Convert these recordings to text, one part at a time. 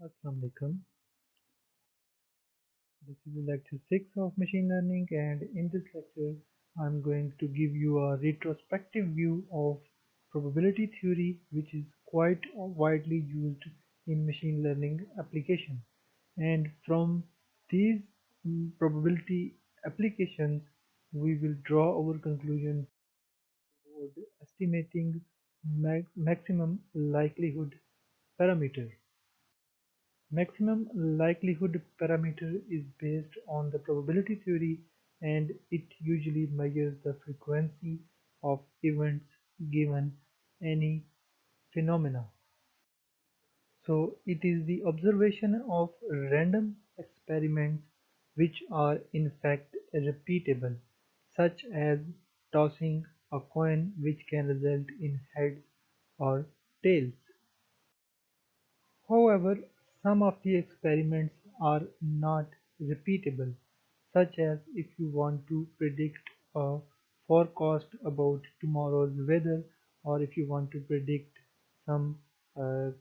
Assalamu alaikum. This is lecture 6 of machine learning, and in this lecture I'm going to give you a retrospective view of probability theory, which is quite widely used in machine learning application. And from these probability applications we will draw our conclusion toward estimating maximum likelihood parameter. Maximum likelihood parameter is based on the probability theory, and it usually measures the frequency of events given any phenomena. So it is the observation of random experiments which are in fact repeatable, such as tossing a coin which can result in heads or tails. However, some of the experiments are not repeatable, such as if you want to predict a forecast about tomorrow's weather, or if you want to predict some uh,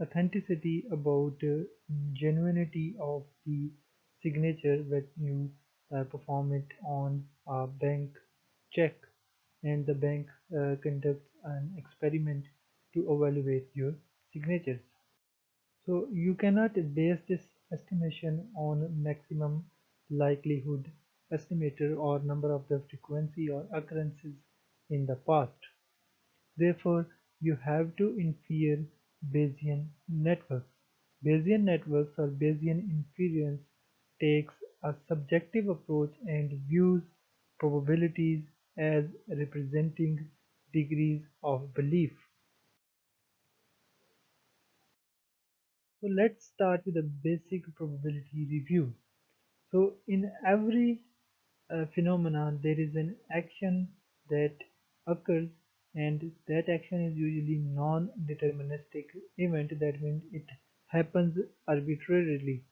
authenticity about genuinity of the signature when you perform it on a bank check, and the bank conducts an experiment to evaluate your signatures. So you cannot base this estimation on maximum likelihood estimator or number of the frequency or occurrences in the past. Therefore, you have to infer Bayesian networks. Bayesian networks or Bayesian inference takes a subjective approach and views probabilities as representing degrees of belief. So let's start with a basic probability review. So in every phenomenon there is an action that occurs, and that action is usually non-deterministic event. That means it happens arbitrarily.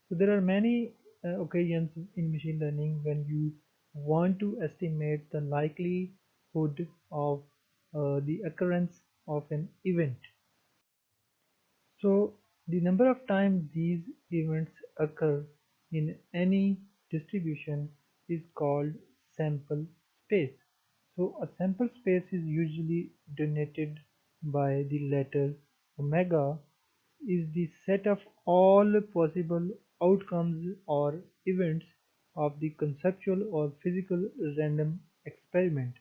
So there are many occasions in machine learning when you want to estimate the likelihood of the occurrence of an event. So the number of times these events occur in any distribution is called sample space. So a sample space is usually denoted by the letter omega, is the set of all possible outcomes or events of the conceptual or physical random experiment.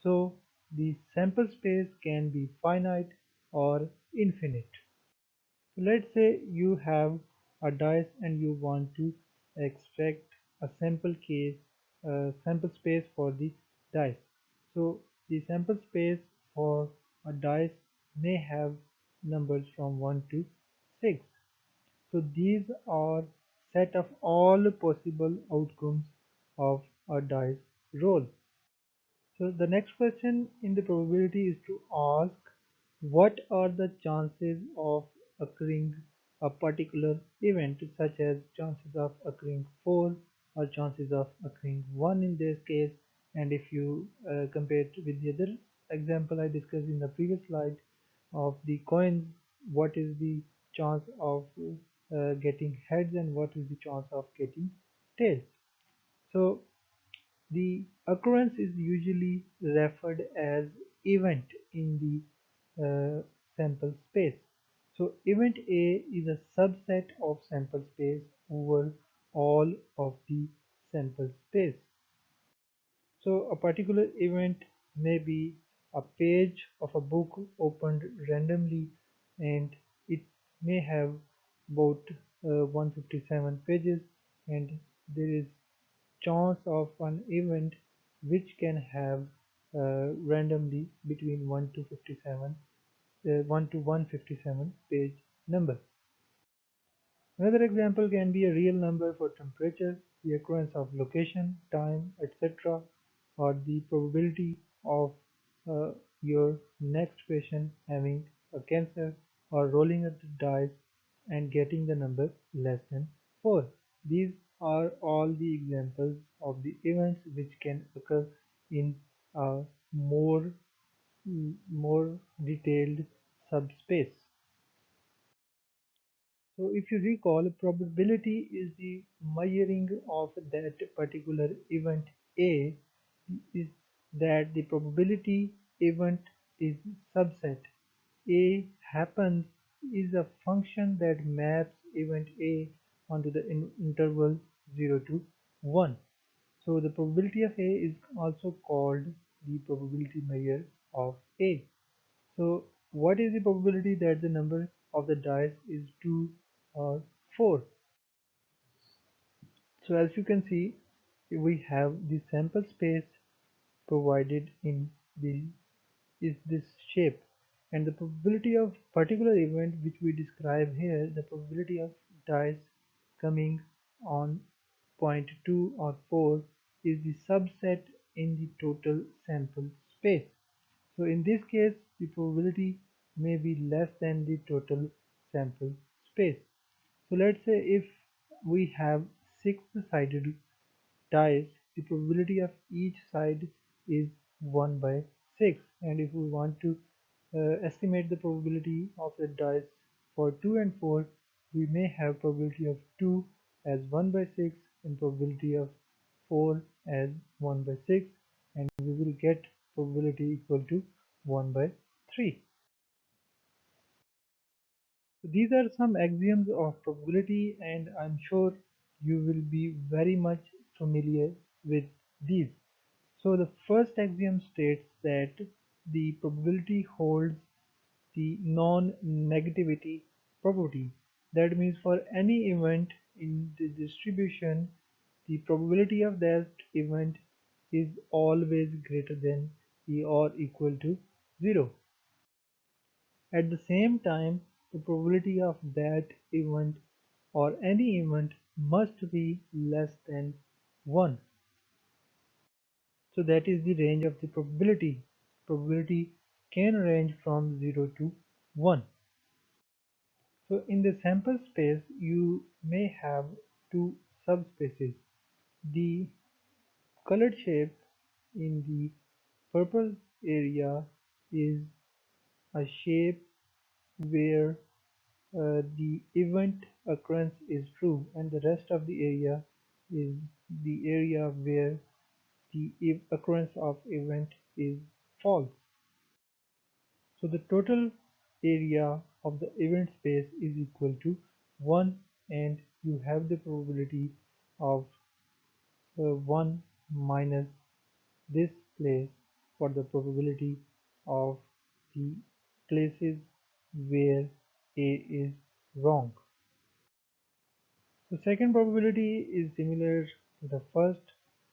So the sample space can be finite or infinite. So let's say you have a dice and you want to extract a sample space for the dice. So the sample space for a dice may have numbers from 1 to 6. So these are set of all possible outcomes of a dice roll. So the next question in the probability is to ask what are the chances of occurring a particular event, such as chances of occurring 4 or chances of occurring 1 in this case. And if you compare it with the other example I discussed in the previous slide of the coins, what is the chance of getting heads and what is the chance of getting tails. So the occurrence is usually referred as event in the sample space. So event A is a subset of sample space over all of the sample space. So a particular event may be a page of a book opened randomly, and it may have about 157 pages, and there is chance of an event which can have randomly between 1 to 157 page number. Another example can be a real number for temperature, the occurrence of location, time, etc., or the probability of uh, your next patient having a cancer, or rolling a dice and getting the number less than 4. These are all the examples of the events which can occur in a more detailed subspace. So if you recall, probability is the measuring of that particular event A is that the probability event is subset A happens is a function that maps event A onto the interval 0 to 1. So the probability of A is also called the probability measure of A. So what is the probability that the number of the dice is 2 or 4? So as you can see, we have the sample space provided in the is this shape, and the probability of particular event which we describe here, the probability of dice coming on point 2 or 4 is the subset in the total sample space. So in this case, the probability may be less than the total sample space. So let's say if we have six-sided dice, the probability of each side is 1 by 6, and if we want to estimate the probability of the dice for 2 and 4, we may have probability of 2 as 1 by 6 and probability of 4 as 1 by 6, and we will get probability equal to 1 by 3. So these are some axioms of probability, and I'm sure you will be very much familiar with these. So the first axiom states that the probability holds the non-negativity property. That means for any event in the distribution, the probability of that event is always greater than or equal to 0. At the same time, the probability of that event or any event must be less than 1. So that is the range of the probability. Probability can range from 0 to 1. So in the sample space, you may have two subspaces. The colored shape in the purple area is a shape where the event occurrence is true, and the rest of the area is the area where the occurrence of event is false. So the total area of the event space is equal to 1, and you have the probability of 1 minus this place for the probability of the places where A is wrong. The second probability is similar to the first,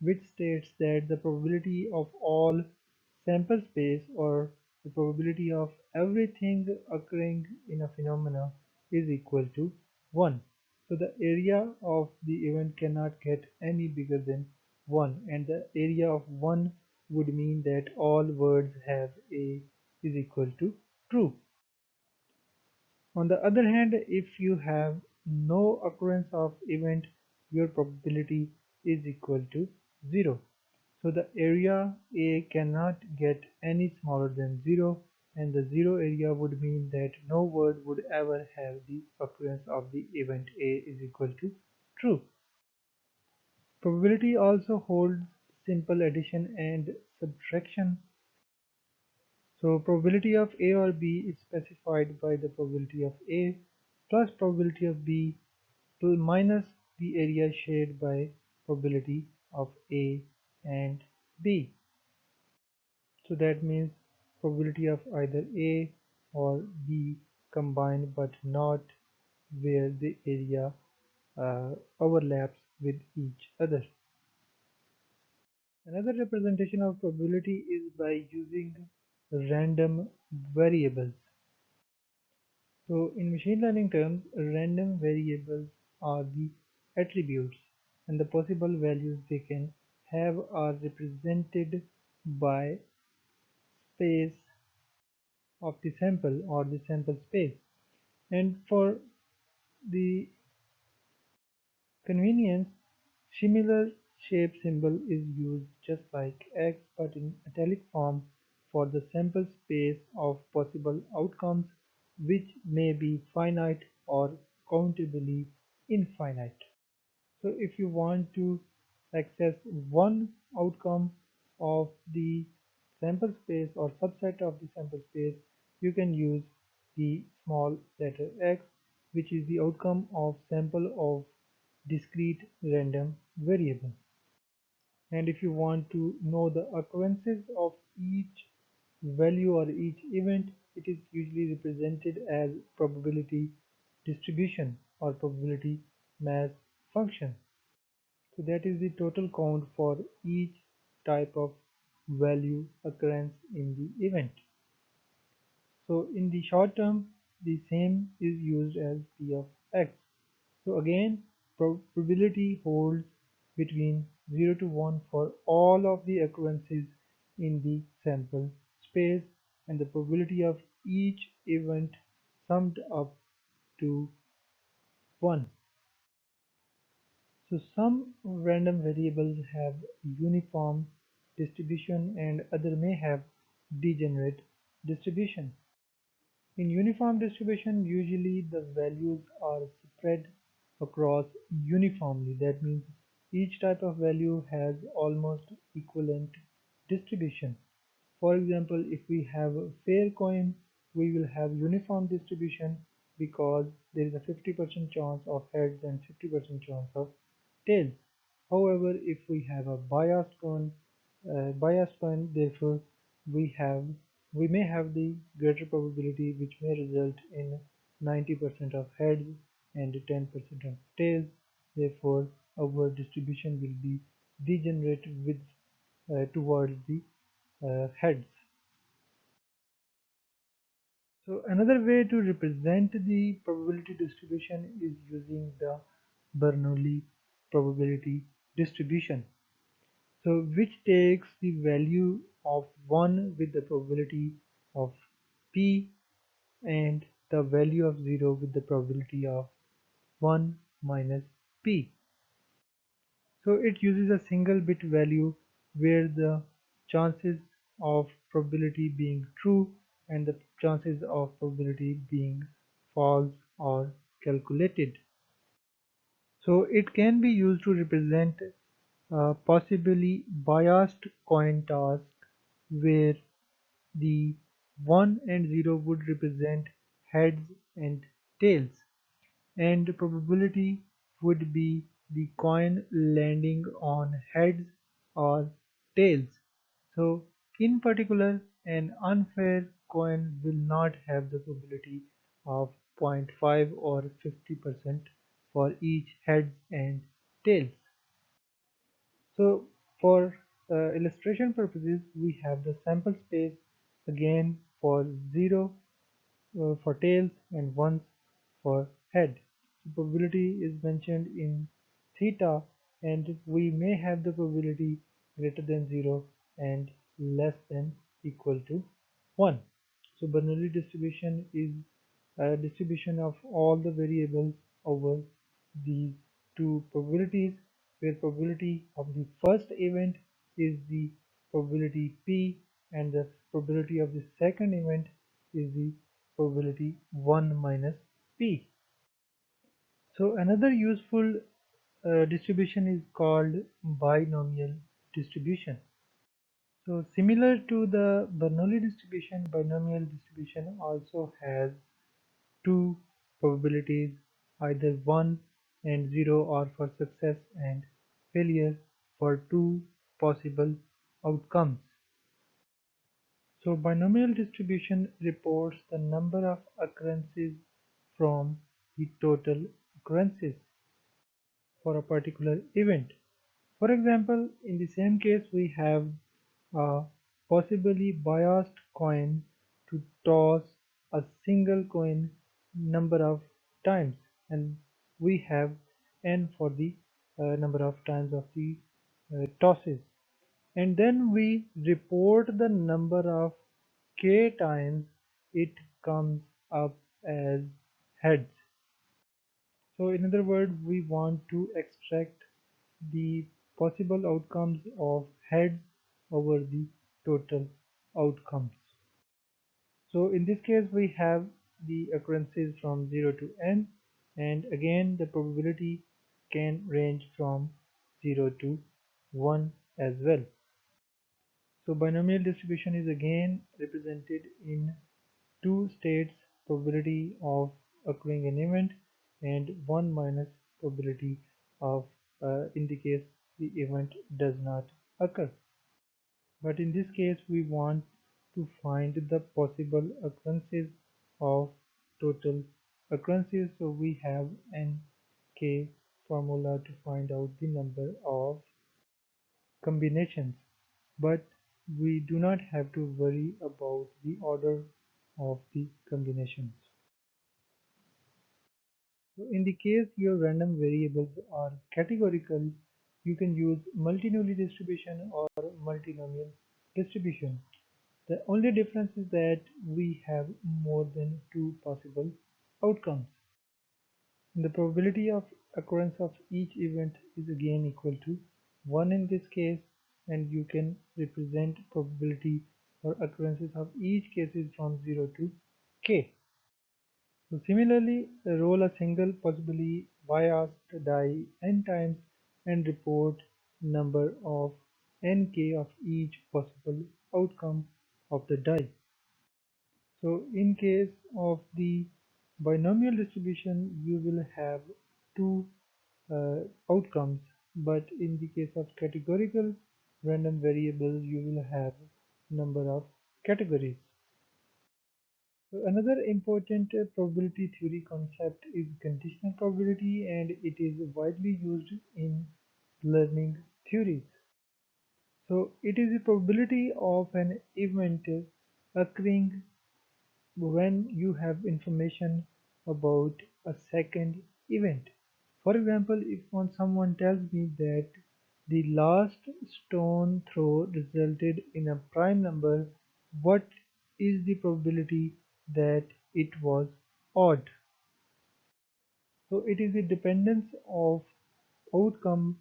which states that the probability of all sample space, or the probability of everything occurring in a phenomena, is equal to 1. So the area of the event cannot get any bigger than 1, and the area of 1 would mean that all words have A is equal to true. On the other hand, if you have no occurrence of event, your probability is equal to 0. So the area A cannot get any smaller than 0, and the 0 area would mean that no word would ever have the occurrence of the event A is equal to true. Probability also holds simple addition and subtraction. So probability of A or B is specified by the probability of A plus probability of B minus the area shared by probability of A and B. So that means probability of either A or B combined, but not where the area overlaps with each other. Another representation of probability is by using random variables. So in machine learning terms, random variables are the attributes, and the possible values they can have are represented by space of the sample or the sample space. And for the convenience, similar shape symbol is used just like X, but in italic form for the sample space of possible outcomes, which may be finite or countably infinite. So if you want to access one outcome of the sample space or subset of the sample space, you can use the small letter x, which is the outcome of sample of discrete random variable. And if you want to know the occurrences of each value or each event, it is usually represented as probability distribution or probability mass function. So that is the total count for each type of value occurrence in the event. So in the short term, the same is used as P of x. So again, probability holds between 0 to 1 for all of the occurrences in the sample space, and the probability of each event summed up to 1. So some random variables have uniform distribution and other may have degenerate distribution. In uniform distribution, usually the values are spread across uniformly. That means each type of value has almost equivalent distribution. For example, if we have a fair coin, we will have uniform distribution because there is a 50% chance of heads and 50% chance of tails. However, if we have a biased coin, therefore we have we may have the greater probability, which may result in 90% of heads and 10% of tails. Therefore, our distribution will be degenerate with towards the heads. So another way to represent the probability distribution is using the Bernoulli probability distribution. So which takes the value of 1 with the probability of p and the value of 0 with the probability of 1 minus p. So it uses a single bit value where the chances of probability being true and the chances of probability being false are calculated. So it can be used to represent a possibly biased coin toss where the 1 and 0 would represent heads and tails, and the probability would be the coin landing on heads or tails. So in particular, an unfair coin will not have the probability of 0.5 or 50% for each heads and tails. So for illustration purposes, we have the sample space again for 0 for tails and 1 for head. The probability is mentioned in theta, and we may have the probability greater than 0 and less than equal to 1. So Bernoulli distribution is a distribution of all the variables over these two probabilities, where probability of the first event is the probability p and the probability of the second event is the probability 1 minus p. So another useful distribution is called binomial distribution. So similar to the Bernoulli distribution, binomial distribution also has two probabilities, either 1 and 0, or for success and failure for two possible outcomes. So binomial distribution reports the number of occurrences from the total occurrences for a particular event. For example, in the same case, we have a possibly biased coin to toss a single coin number of times, and we have n for the number of times of the tosses, and then we report the number of k times it comes up as heads. So in other words, we want to extract the possible outcomes of heads over the total outcomes. So in this case, we have the occurrences from 0 to n, and again the probability can range from 0 to 1 as well. So binomial distribution is again represented in two states: probability of occurring an event and 1 minus probability of in the case the event does not occur. But in this case we want to find the possible occurrences of total occurrences, so we have n k formula to find out the number of combinations, but we do not have to worry about the order of the combinations. So in the case your random variables are categorical, you can use multinomial distribution or multinomial distribution. The only difference is that we have more than two possible outcomes. The probability of occurrence of each event is again equal to 1 in this case, and you can represent probability for occurrences of each cases from 0 to k. So similarly, roll a single possibly biased die n times and report number of nk of each possible outcome of the die. So in case of the binomial distribution, you will have two outcomes, but in the case of categorical random variables, you will have number of categories. So another important probability theory concept is conditional probability, and it is widely used in learning theories. So it is the probability of an event occurring when you have information about a second event. For example, if someone tells me that the last stone throw resulted in a prime number, what is the probability that it was odd? So it is the dependence of outcome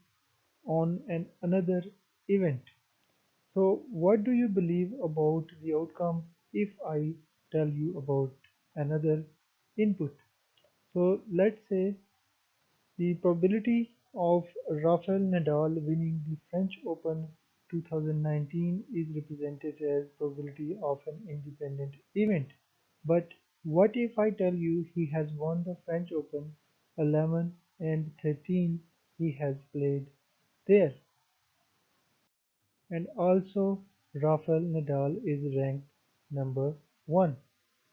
on another event. So what do you believe about the outcome if I tell you about another input? So let's say the probability of Rafael Nadal winning the French Open 2019 is represented as probability of an independent event. But what if I tell you he has won the French Open 11 and 13 he has played there? And also Rafael Nadal is ranked number 1.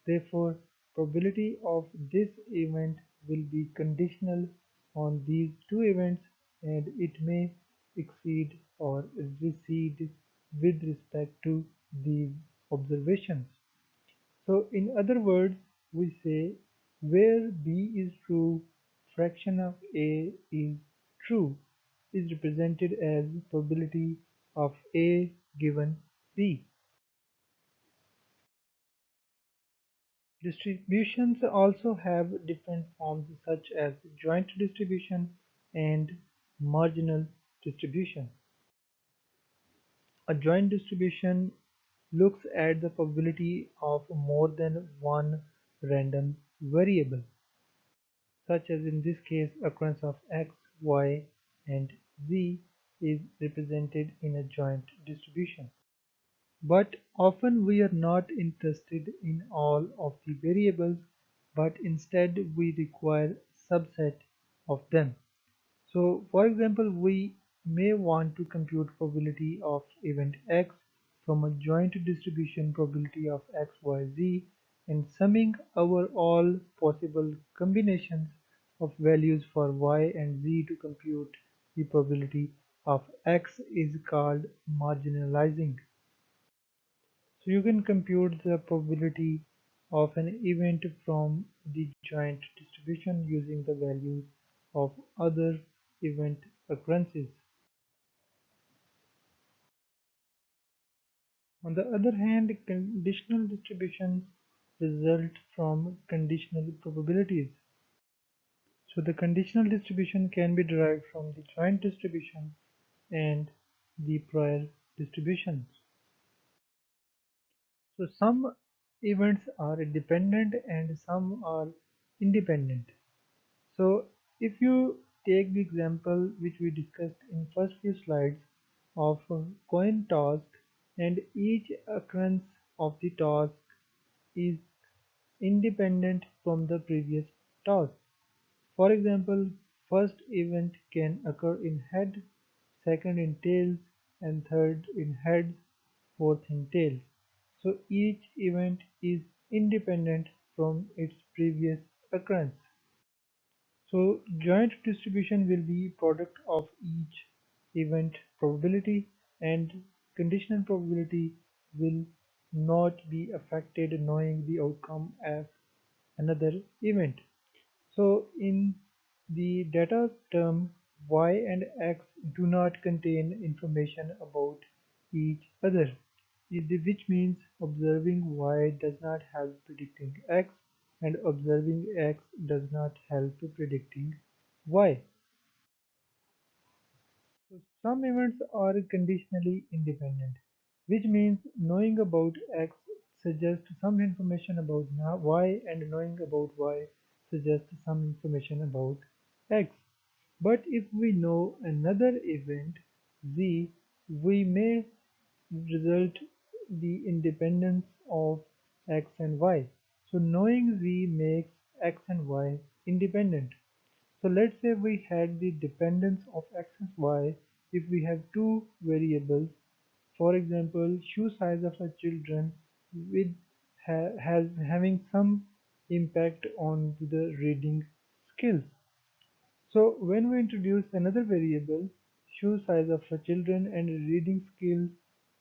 Therefore, probability of this event will be conditional on these two events, and it may exceed or recede with respect to these observations. So in other words, we say where B is true, fraction of A is true is represented as probability of A given B. Distributions also have different forms such as joint distribution and marginal distribution. A joint distribution looks at the probability of more than one random variable, such as in this case occurrence of x, y, and z is represented in a joint distribution. But often we are not interested in all of the variables, but instead we require subset of them. So for example, we may want to compute probability of event x from a joint distribution probability of x, y, z, and summing over all possible combinations of values for y and z to compute the probability of x is called marginalizing. So you can compute the probability of an event from the joint distribution using the values of other event occurrences. On the other hand, conditional distributions result from conditional probabilities. So the conditional distribution can be derived from the joint distribution and the prior distributions. So some events are dependent and some are independent. So if you take the example which we discussed in first few slides of a coin toss, and each occurrence of the toss is independent from the previous toss. For example, first event can occur in head, second in tails, and third in heads, fourth in tails. So each event is independent from its previous occurrence. So joint distribution will be product of each event probability, and conditional probability will not be affected knowing the outcome of another event. So in the data term, y and x do not contain information about each other, which means observing y does not help predicting x, and observing x does not help predicting y. So some events are conditionally independent, which means knowing about x suggests some information about y, and knowing about y suggests some information about x. But if we know another event z, we may result the independence of x and y. So knowing z makes x and y independent. So let's say we had the dependence of x and y if we have two variables. For example, shoe size of a children with has having some impact on the reading skills. So when we introduce another variable, shoe size of the children and reading skills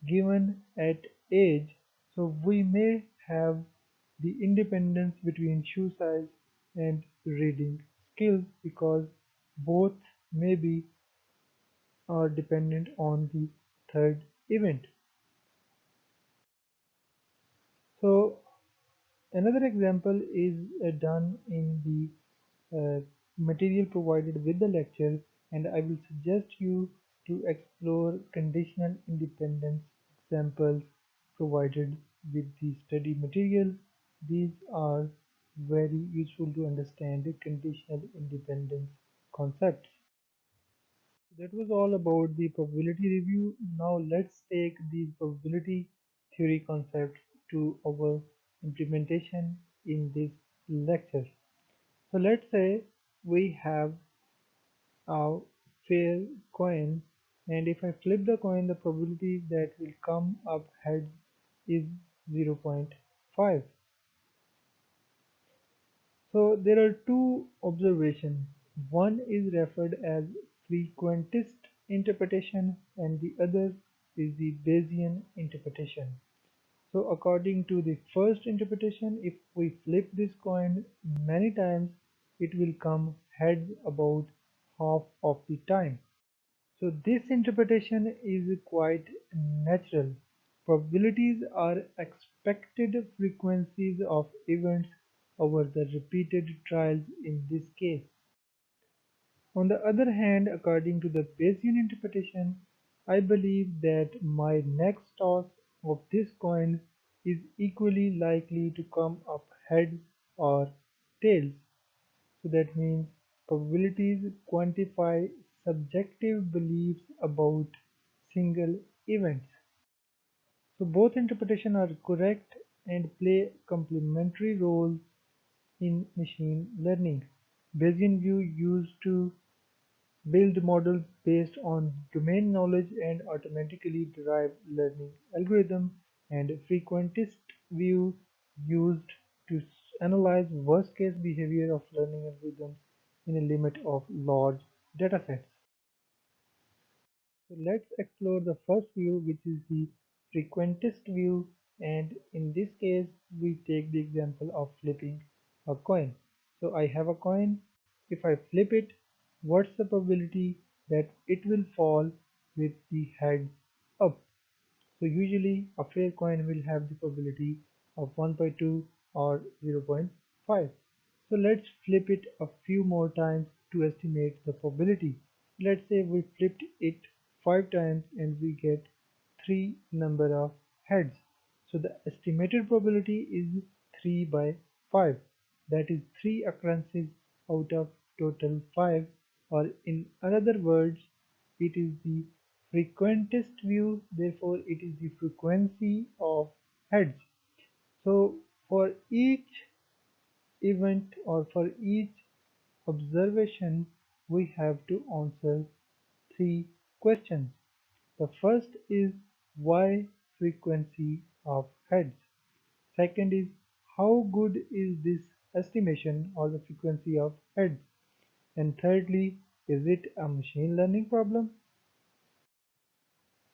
given at age, so we may have the independence between shoe size and reading skills, because both may be are dependent on the third event. So another example is done in the material provided with the lecture, and I will suggest you to explore conditional independence examples provided with the study material. These are very useful to understand the conditional independence concepts. That was all about the probability review. Now let's take these probability theory concepts to our implementation in this lecture. So let's say we have a fair coin, and if I flip the coin, the probability that will come up heads is 0.5. So there are two observations. One is referred as frequentist interpretation, and the other is the Bayesian interpretation. So according to the first interpretation, if we flip this coin many times, it will come heads about half of the time. So this interpretation is quite natural. Probabilities are expected frequencies of events over the repeated trials in this case. On the other hand, according to the Bayesian interpretation, I believe that my next toss of this coin is equally likely to come up heads or tails. So that means probabilities quantify subjective beliefs about single events. So both interpretations are correct and play complementary roles in machine learning. Bayesian view used to build models based on domain knowledge and automatically derive learning algorithm, and frequentist view used to analyze worst case behavior of learning algorithms in a limit of large datasets. So let's explore the first view, which is the frequentist view, and in this case we take the example of flipping a coin. So I have a coin. If I flip it, what's the probability that it will fall with the heads up? So usually a fair coin will have the probability of 1.2 or 0.5. So let's flip it a few more times to estimate the probability. Let's say we flipped it 5 times and we get 3 number of heads. So the estimated probability is 3 by 5. That is 3 occurrences out of total 5, or in other words, it is the frequentest view, therefore it is the frequency of heads. So for each event or for each observation, we have to answer three questions. The first is why frequency of heads. Second is how good is this estimation or the frequency of heads. And thirdly, is it a machine learning problem?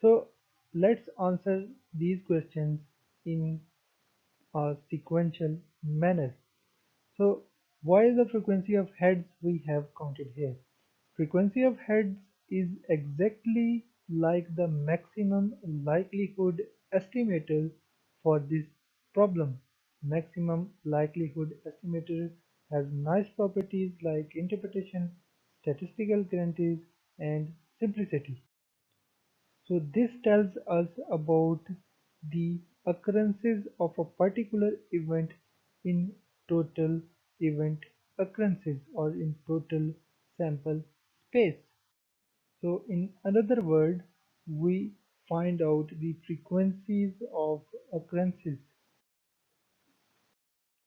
So let's answer these questions in a sequential manner. So why is the frequency of heads we have counted here? Frequency of heads is exactly like the maximum likelihood estimator for this problem. Maximum likelihood estimator has nice properties like interpretation, statistical guarantees, and simplicity. So this tells us about the occurrences of a particular event in total event occurrences or in total sample space. So in another word, we find out the frequencies of occurrences.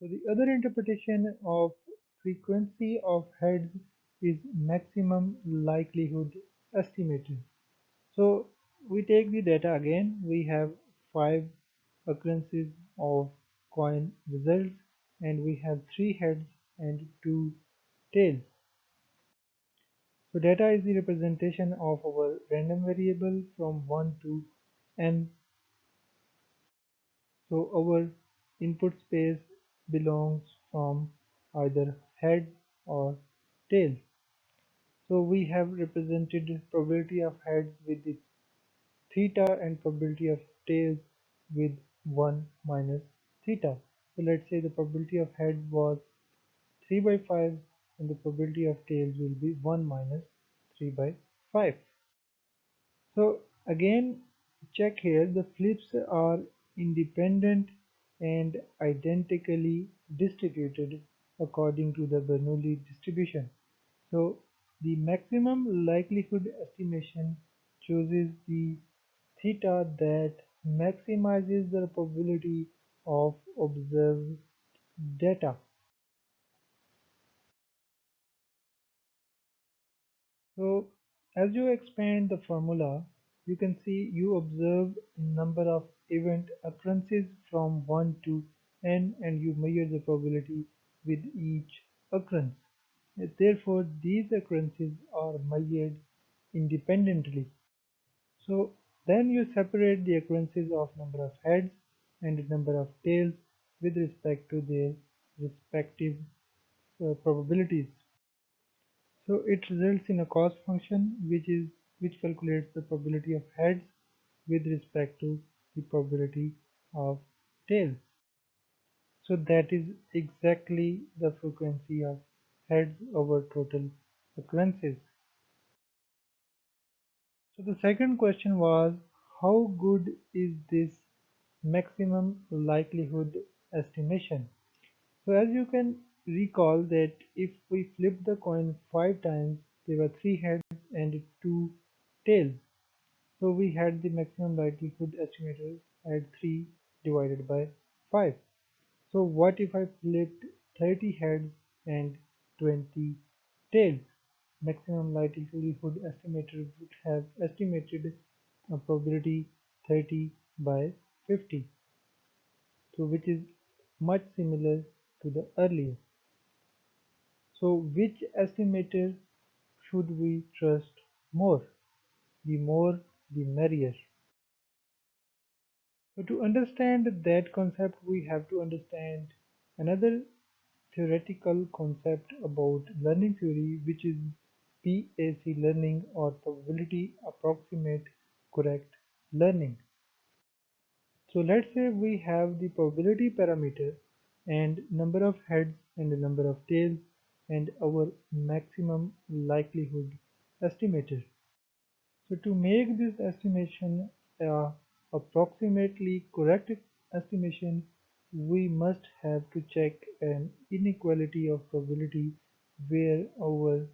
So the other interpretation of frequency of heads is maximum likelihood estimator. So we take the data again. We have 5 occurrences of coin results and we have 3 heads and 2 tails. So data is the representation of our random variable from 1 to n. So our input space belongs from either head or tail. So we have represented probability of heads with the theta and probability of tails with 1 minus theta. So let's say the probability of heads was 3 by 5 and the probability of tails will be 1 minus 3 by 5. So again check here, the flips are independent and identically distributed according to the Bernoulli distribution. So the maximum likelihood estimation chooses the theta that maximizes the probability of observed data. So as you expand the formula, you can see you observe number of event occurrences from 1 to n and you measure the probability with each occurrence. Therefore, these occurrences are measured independently. So then you separate the occurrences of number of heads and number of tails with respect to their respective probabilities. So it results in a cost function which calculates the probability of heads with respect to the probability of tails. So that is exactly the frequency of heads over total occurrences. So the second question was how good is this maximum likelihood estimation? So as you can recall that if we flip the coin 5 times, there were 3 heads and 2 tails. So we had the maximum likelihood estimator at 3 divided by 5. So what if I flipped 30 heads and 20 tails? Maximum likelihood estimator would have estimated a probability 30 by 50. So which is much similar to the earlier. So which estimator should we trust more? The more the merrier. So to understand that concept, we have to understand another theoretical concept about learning theory, which is PAC learning or probability approximate correct learning. So let's say we have the probability parameter and number of heads and the number of tails and our maximum likelihood estimator. So to make this estimation approximately correct estimation, we must have to check an inequality of probability where our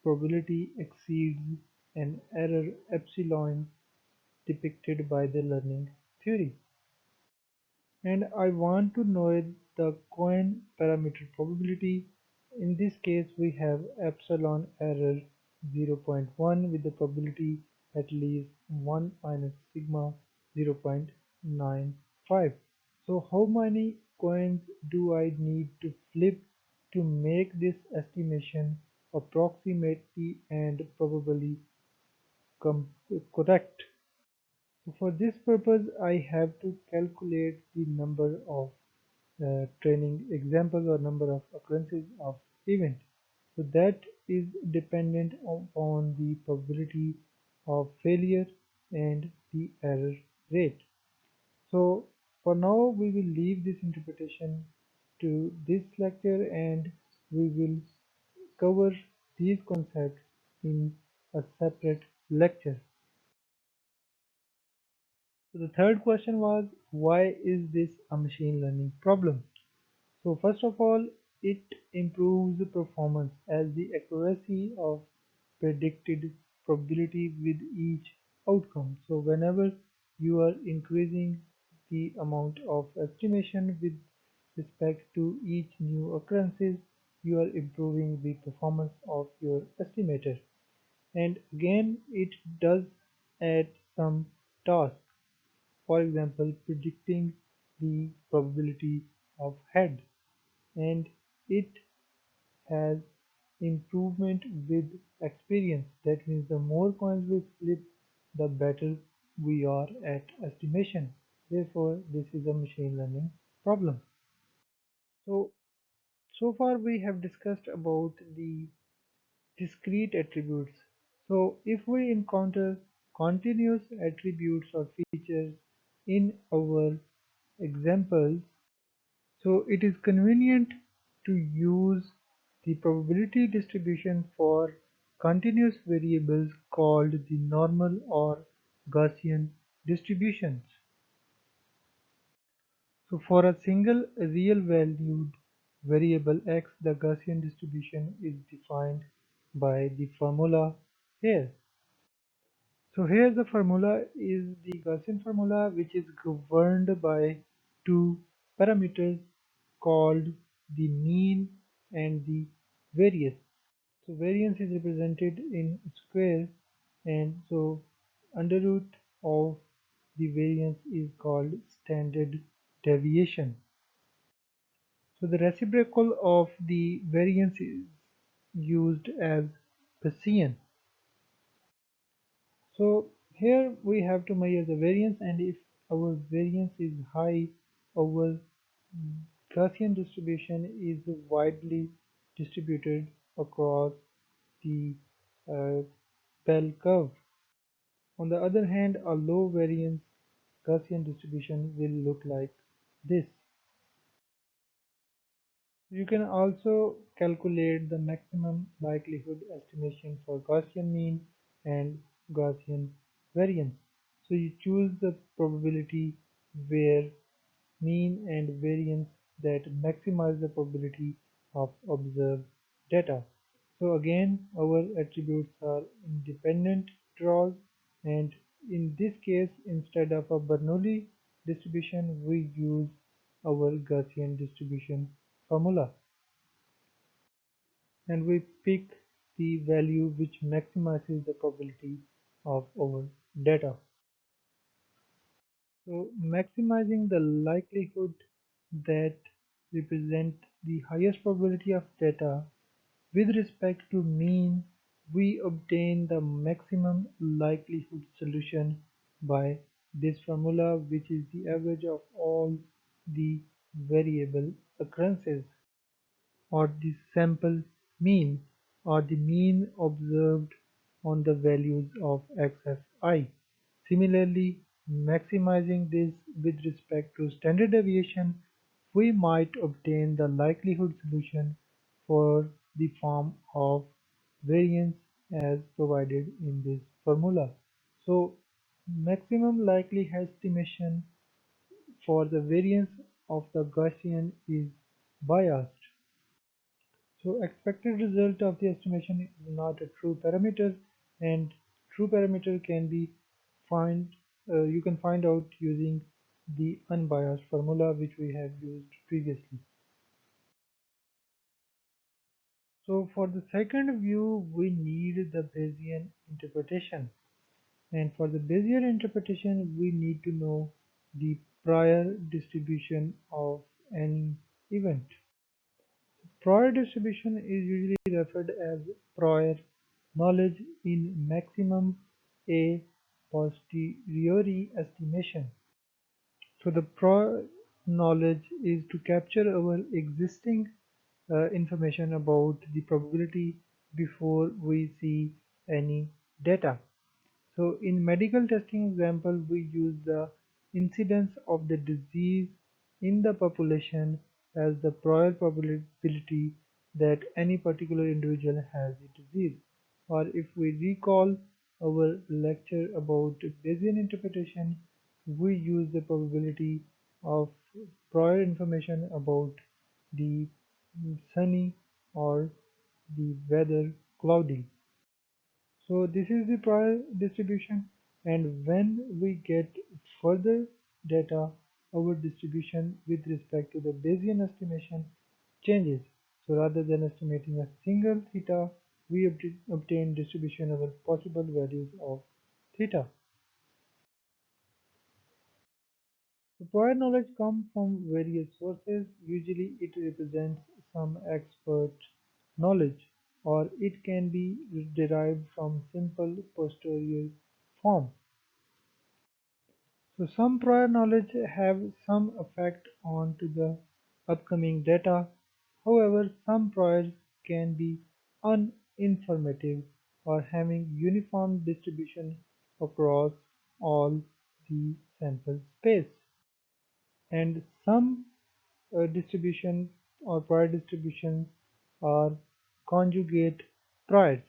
probability exceeds an error epsilon depicted by the learning theory. And I want to know the coin parameter probability. In this case, we have epsilon error 0.1 with the probability at least 1 minus sigma 0.95. So how many coins do I need to flip to make this estimation approximately and probably correct? So for this purpose, I have to calculate the number of training examples or number of occurrences of event. So that is dependent upon the probability of failure and the error rate. So for now we will leave this interpretation to this lecture, and we will cover these concepts in a separate lecture. So the third question was, why is this a machine learning problem? So first of all, it improves the performance as the accuracy of predicted probability with each outcome. So whenever you are increasing the amount of estimation with respect to each new occurrences, you are improving the performance of your estimator. And again, it does add some tasks. For example, predicting the probability of head, and it has improvement with experience. That means the more coins we flip, the better we are at estimation. Therefore, this is a machine learning problem. So far we have discussed about the discrete attributes. So if we encounter continuous attributes or features in our examples, so it is convenient to use the probability distribution for continuous variables called the normal or Gaussian distributions. So for a single real valued variable x, the Gaussian distribution is defined by the formula here. So here the formula is the Gaussian formula, which is governed by two parameters called the mean and the variance. So variance is represented in square, and so under root of the variance is called standard deviation. So the reciprocal of the variance is used as Gaussian. So here we have to measure the variance, and if our variance is high, our Gaussian distribution is widely distributed across the uh, bell curve. On the other hand, a low variance Gaussian distribution will look like this. You can also calculate the maximum likelihood estimation for Gaussian mean and Gaussian variance. So you choose the probability where mean and variance that maximize the probability of observed data. So again, our attributes are independent draws, and in this case, instead of a Bernoulli distribution, we use our Gaussian distribution formula, and we pick the value which maximizes the probability of our data. So maximizing the likelihood that represent the highest probability of data with respect to mean, we obtain the maximum likelihood solution by this formula, which is the average of all the variable occurrences, or the sample mean, or the mean observed on the values of xfi. Similarly, maximizing this with respect to standard deviation, we might obtain the likelihood solution for the form of variance as provided in this formula. So maximum likely estimation for the variance of the Gaussian is biased. So expected result of the estimation is not a true parameter, and true parameter can be find you can find out using the unbiased formula which we have used previously. So for the second view we need the Bayesian interpretation, and for the Bayesian interpretation we need to know the prior distribution of any event. Prior distribution is usually referred as prior knowledge in maximum a posteriori estimation. So the prior knowledge is to capture our existing information about the probability before we see any data. So in medical testing example, we use the incidence of the disease in the population as the prior probability that any particular individual has the disease. Or if we recall our lecture about Bayesian interpretation, we use the probability of prior information about the sunny or the weather cloudy. So this is the prior distribution, and when we get further data, our distribution with respect to the Bayesian estimation changes. So rather than estimating a single theta, we obtain distribution over possible values of theta. The prior knowledge comes from various sources. Usually it represents some expert knowledge, or it can be derived from simple posterior form. So some prior knowledge have some effect on to the upcoming data. However, some priors can be uninformative or having uniform distribution across all the sample space. And some distribution or prior distributions are conjugate priors.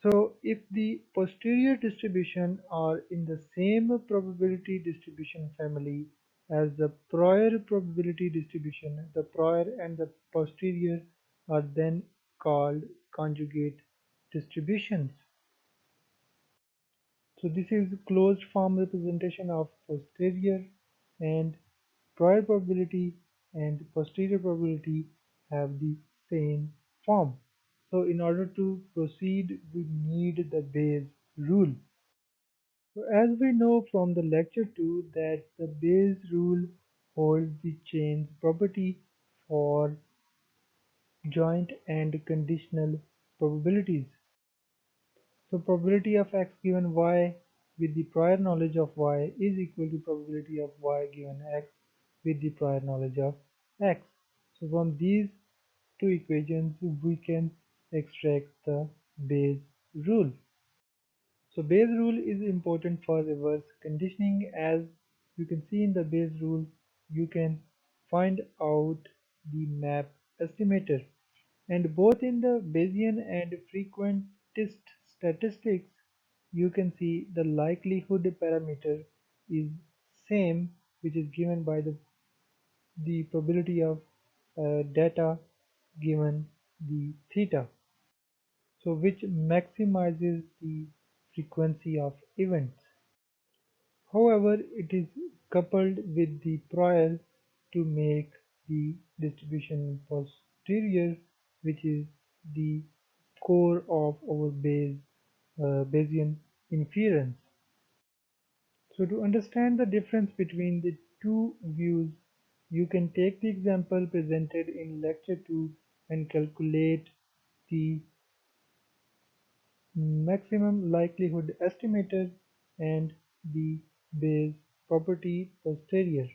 So if the posterior distribution are in the same probability distribution family as the prior probability distribution, the prior and the posterior are then called conjugate distributions. So this is closed form representation of posterior, and prior probability and posterior probability have the same form. So in order to proceed, we need the Bayes rule. So as we know from the lecture 2 that the Bayes rule holds the chain's property for joint and conditional probabilities. So probability of x given y with the prior knowledge of y is equal to probability of y given x with the prior knowledge of x. So from these two equations we can extract the Bayes rule. So Bayes rule is important for reverse conditioning. As you can see in the Bayes rule, you can find out the map estimator, and both in the Bayesian and frequentist statistics you can see the likelihood parameter is same, which is given by the probability of data given the theta, so which maximizes the frequency of events. However, it is coupled with the prior to make the distribution posterior, which is the core of our Bayesian inference. So to understand the difference between the two views, you can take the example presented in lecture 2 and calculate the maximum likelihood estimator and the Bayes property posterior.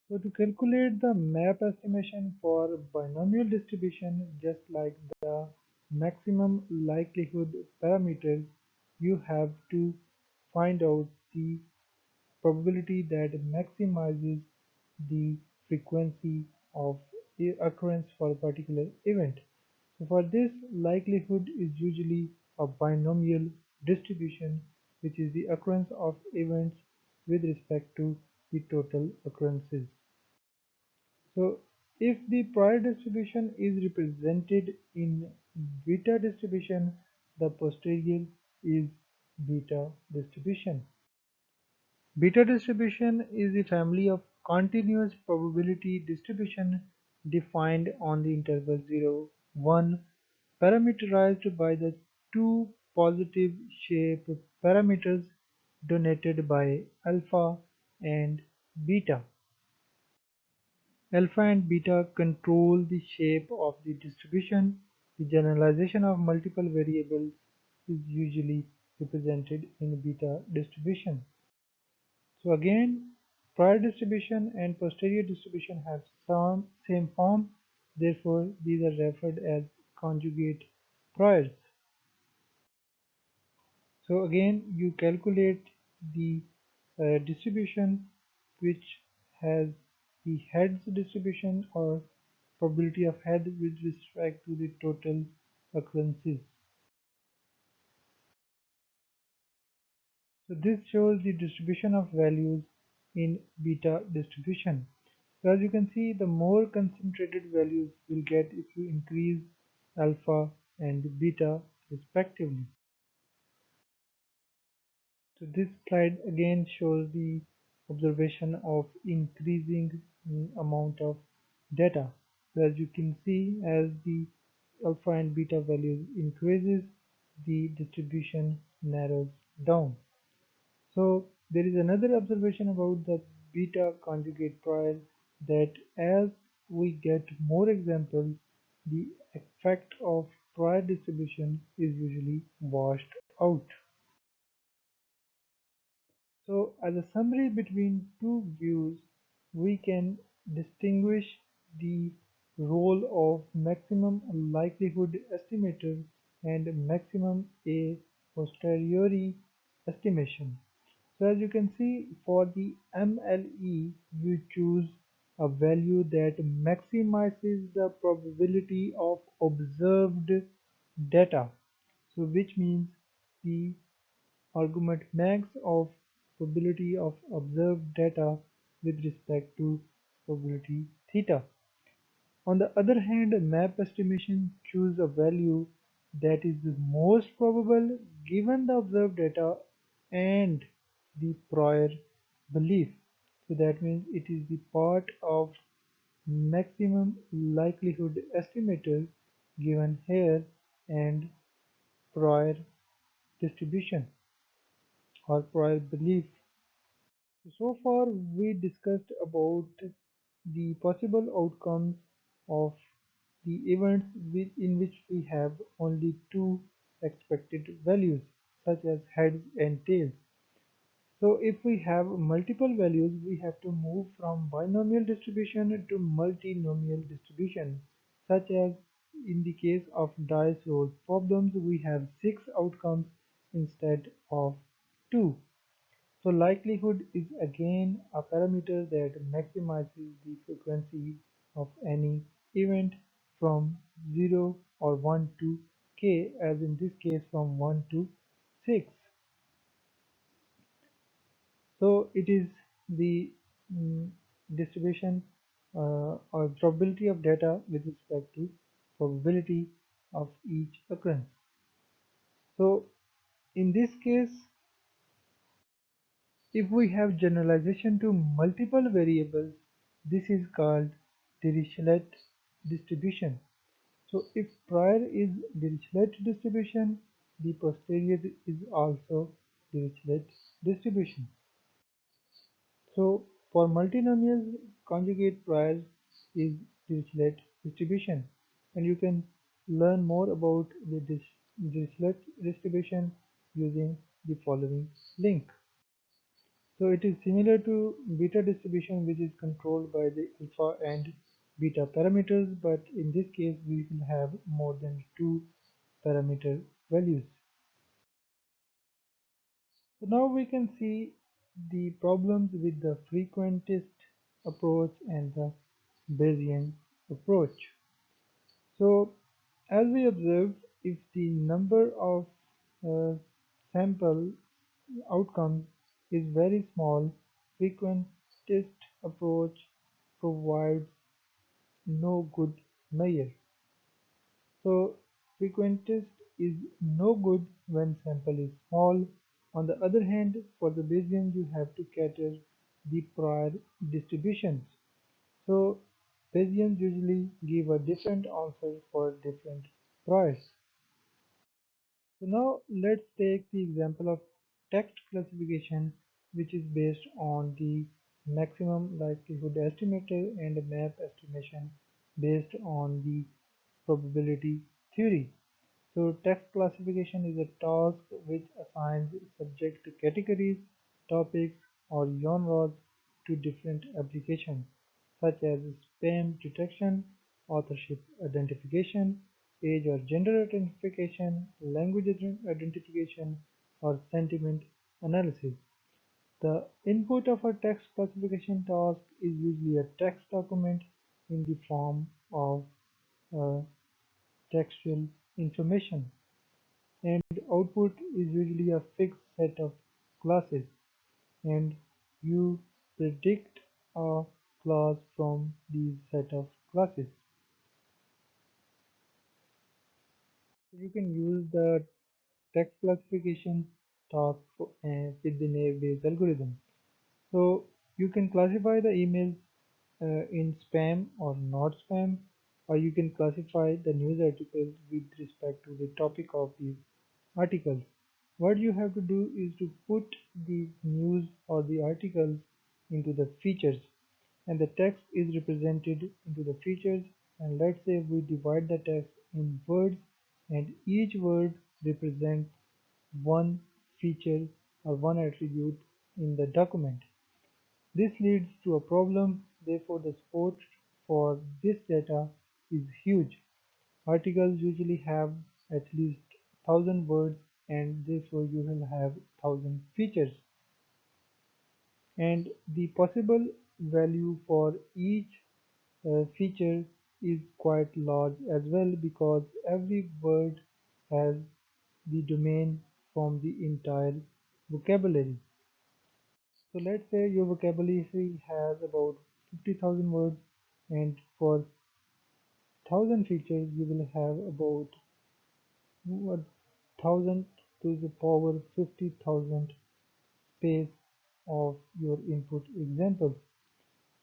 So to calculate the map estimation for binomial distribution, just like the maximum likelihood parameter, you have to find out the probability that maximizes the frequency of occurrence for a particular event. So for this, likelihood is usually a binomial distribution, which is the occurrence of events with respect to the total occurrences. So If the prior distribution is represented in beta distribution, the posterior is beta distribution. Beta distribution is a family of continuous probability distribution defined on the interval 0, 1, parameterized by the two positive shape parameters denoted by alpha and beta. Alpha and beta control the shape of the distribution. The generalization of multiple variables is usually represented in beta distribution. So again, prior distribution and posterior distribution have some same form, therefore these are referred as conjugate priors. So again, you calculate the distribution which has the heads distribution or probability of head with respect to the total occurrences. So this shows the distribution of values in beta distribution. So as you can see, the more concentrated values will get if you increase alpha and beta respectively. So this slide again shows the observation of increasing amount of data. So as you can see, as the alpha and beta values increases, the distribution narrows down. So there is another observation about the beta conjugate prior, that as we get more examples, the effect of prior distribution is usually washed out. So as a summary between two views, we can distinguish the role of maximum likelihood estimator and maximum a posteriori estimation. So as you can see, for the MLE, you choose a value that maximizes the probability of observed data. So which means the argument max of probability of observed data with respect to probability theta. On the other hand, map estimation choose a value that is the most probable given the observed data and the prior belief. So that means it is the part of maximum likelihood estimator given here and prior distribution or prior belief. So far we discussed about the possible outcomes of the events in which we have only two expected values, such as heads and tails. So if we have multiple values, we have to move from binomial distribution to multinomial distribution, such as in the case of dice roll problems, we have 6 outcomes instead of 2. So likelihood is again a parameter that maximizes the frequency of any event from 0 or 1 to k, as in this case from 1 to 6. So it is the distribution or probability of data with respect to probability of each occurrence. So in this case, if we have generalization to multiple variables, this is called Dirichlet distribution. So if prior is Dirichlet distribution, the posterior is also Dirichlet distribution. So for multinomials, conjugate prior is Dirichlet distribution, and you can learn more about the Dirichlet distribution using the following link. So it is similar to beta distribution, which is controlled by the alpha and beta parameters, but in this case we will have more than two parameter values. So now we can see the problems with the frequentist approach and the Bayesian approach. So as we observed, if the number of uh, sample outcomes is very small, frequentist approach provides no good measure. So frequentist is no good when sample is small. On the other hand, for the Bayesian you have to cater the prior distributions. So Bayesians usually give a different answer for different priors. So now let's take the example of text classification, which is based on the maximum likelihood estimator and a map estimation based on the probability theory. So text classification is a task which assigns subject categories, topics, or genres to different applications such as spam detection, authorship identification, age or gender identification, language identification, or sentiment analysis. The input of a text classification task is usually a text document in the form of uh, textual information, and output is usually a fixed set of classes, and you predict a class from these set of classes. So you can use the text classification task with the naive-Bayes algorithm. So you can classify the emails in spam or not spam, or you can classify the news articles with respect to the topic of these articles. What you have to do is to put the news or the articles into the features, and the text is represented into the features. And let's say we divide the text in words, and each word represents one feature or one attribute in the document. This leads to a problem, therefore the support for this data is huge. Articles usually have at least 1000 words, and therefore you will have 1000 features. And the possible value for each feature is quite large as well, because every word has the domain from the entire vocabulary. So let's say your vocabulary has about 50,000 words, and for 1000 features you will have about 1000 to the power 50,000 space of your input examples.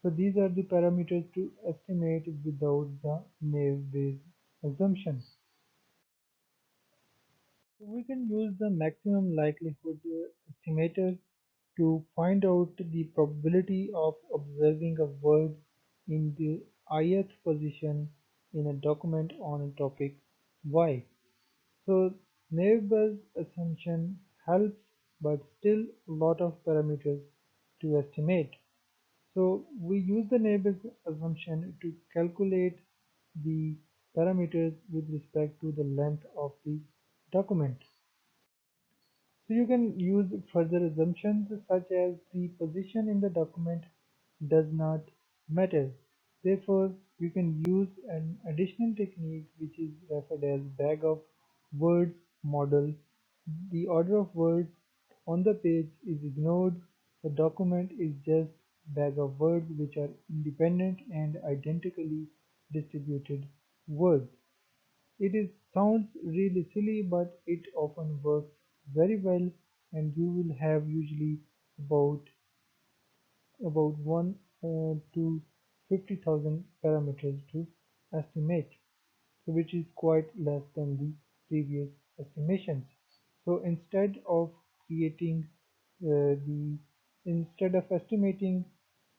So these are the parameters to estimate without the naive-Bayes assumption. So we can use the maximum likelihood estimator to find out the probability of observing a word in the ith position in a document on a topic Y. So neighbors assumption helps, but still a lot of parameters to estimate. So we use the neighbors assumption to calculate the parameters with respect to the length of the document. So you can use further assumptions such as the position in the document does not matter. Therefore, you can use an additional technique which is referred as bag of words model. The order of words on the page is ignored. The document is just bag of words which are independent and identically distributed words. It is sounds really silly, but it often works very well, and you will have usually about 1 to 50,000 parameters to estimate, so which is quite less than the previous estimations. So creating the instead of estimating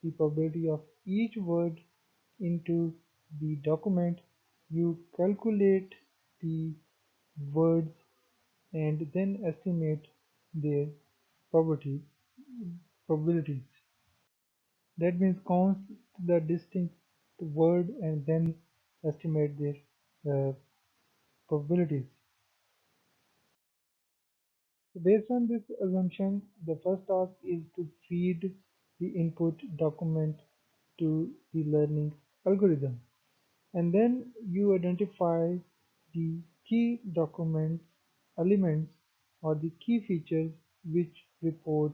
the probability of each word into the document, you calculate the words and then estimate their probability probabilities. That means count the distinct word and then estimate their probabilities. So based on this assumption, the first task is to feed the input document to the learning algorithm. And then you identify the key document elements or the key features which report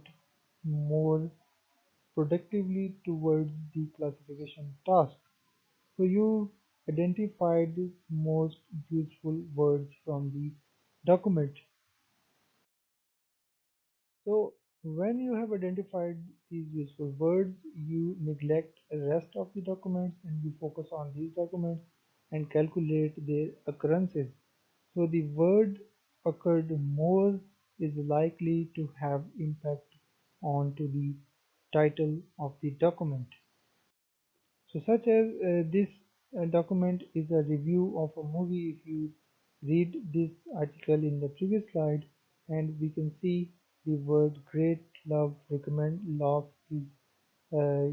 more productively towards the classification task. So you identified the most useful words from the document. So when you have identified these useful words, you neglect the rest of the documents and you focus on these documents and calculate their occurrences. So the word occurred more is likely to have impact on to the title of the document. So such as this document is a review of a movie. If you read this article in the previous slide, and we can see the word great, love, recommend, love is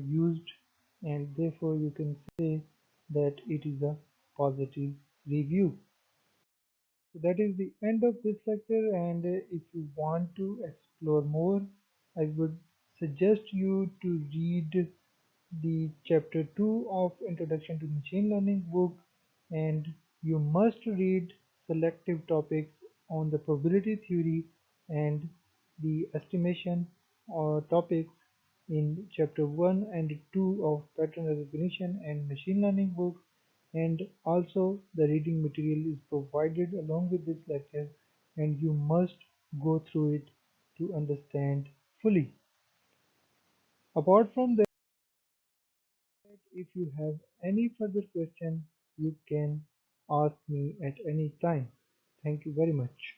used, and therefore you can say that it is a positive review. So that is the end of this lecture, and if you want to explore more, I would suggest you to read the chapter 2 of Introduction to Machine Learning book, and you must read selective topics on the probability theory and the estimation or topics in chapter 1 and 2 of pattern recognition and machine learning book, and also the reading material is provided along with this lecture and you must go through it to understand fully. Apart from that, if you have any further question, you can ask me at any time. Thank you very much.